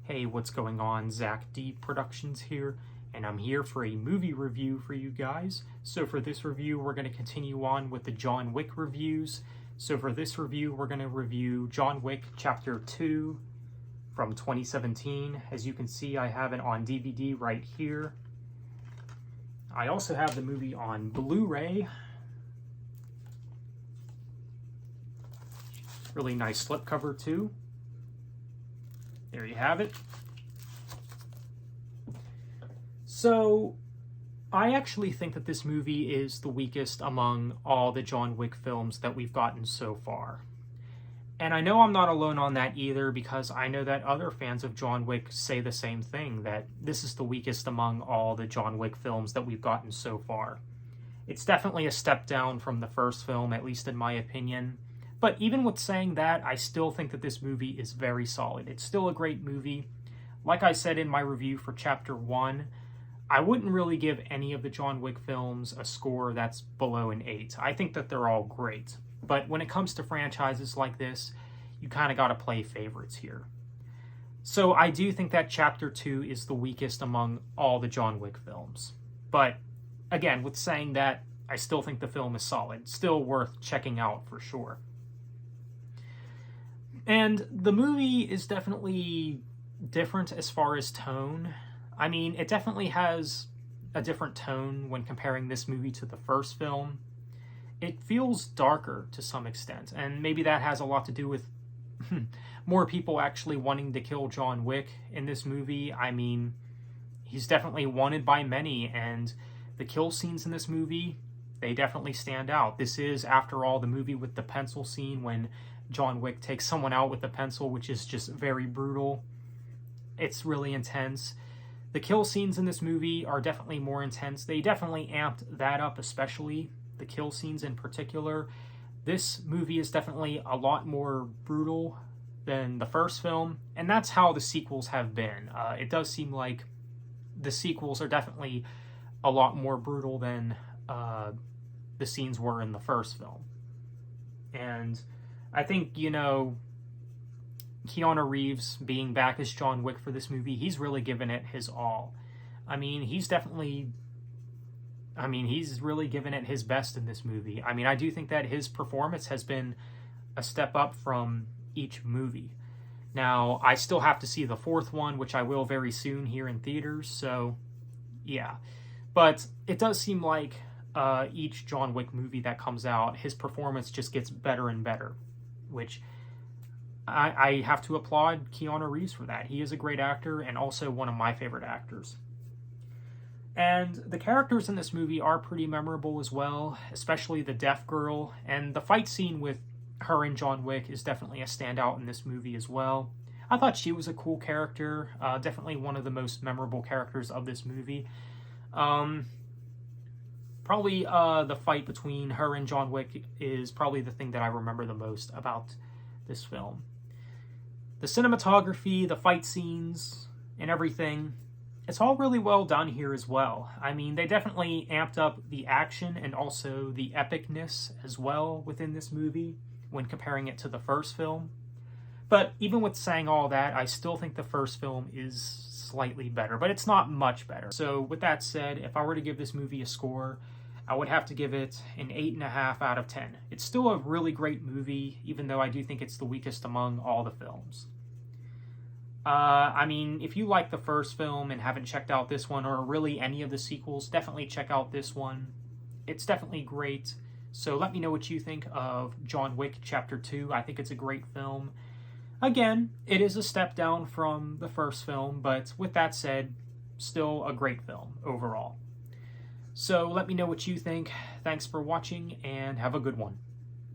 Hey, what's going on? Zach D Productions here, and I'm here for a movie review for you guys. So for this review, we're going to continue on with the John Wick reviews. So for this review, we're going to review John Wick Chapter 2 from 2017. As you can see, I have it on DVD right here. I also have the movie on Blu-ray. Really nice slipcover too. There you have it. So, I actually think that this movie is the weakest among all the John Wick films that we've gotten so far. And I know I'm not alone on that either, because I know that other fans of John Wick say the same thing, that this is the weakest among all the John Wick films that we've gotten so far. It's definitely a step down from the first film, at least in my opinion. But even with saying that, I still think that this movie is very solid. It's still a great movie. Like I said in my review for Chapter 1, I wouldn't really give any of the John Wick films a score that's below an 8. I think that they're all great. But when it comes to franchises like this, you kind of got to play favorites here. So I do think that Chapter 2 is the weakest among all the John Wick films. But again, with saying that, I still think the film is solid. Still worth checking out for sure. And the movie is definitely different as far as tone. I mean, it definitely has a different tone when comparing this movie to the first film. It feels darker to some extent, and maybe that has a lot to do with more people actually wanting to kill John Wick in this movie. I mean, he's definitely wanted by many, and the kill scenes in this movie, they definitely stand out. This is, after all, the movie with the pencil scene when John Wick takes someone out with a pencil, which is just very brutal. It's really intense. The kill scenes in this movie are definitely more intense. They definitely amped that up, especially the kill scenes in particular. This movie is definitely a lot more brutal than the first film, and that's how the sequels have been. It does seem like the sequels are definitely a lot more brutal than the scenes were in the first film. And I think, Keanu Reeves being back as John Wick for this movie, he's really given it his all. He's really given it his best in this movie. I do think that his performance has been a step up from each movie. Now, I still have to see the fourth one, which I will very soon here in theaters, so yeah. But it does seem like each John Wick movie that comes out, his performance just gets better and better, which I have to applaud Keanu Reeves for that. He is a great actor and also one of my favorite actors. And the characters in this movie are pretty memorable as well, especially the deaf girl, and the fight scene with her and John Wick is definitely a standout in this movie as well. I thought she was a cool character, definitely one of the most memorable characters of this movie. Probably the fight between her and John Wick is probably the thing that I remember the most about this film. The cinematography, the fight scenes, and everything, it's all really well done here as well. They definitely amped up the action and also the epicness as well within this movie when comparing it to the first film. But even with saying all that, I still think the first film is slightly better, but it's not much better. So with that said, if I were to give this movie a score, I would have to give it an 8.5 out of 10. It's still a really great movie, even though I do think it's the weakest among all the films. If you like the first film and haven't checked out this one, or really any of the sequels, definitely check out this one. It's definitely great. So let me know what you think of John Wick Chapter 2. I think it's a great film. Again, it is a step down from the first film, but with that said, still a great film overall. So let me know what you think. Thanks for watching, and have a good one.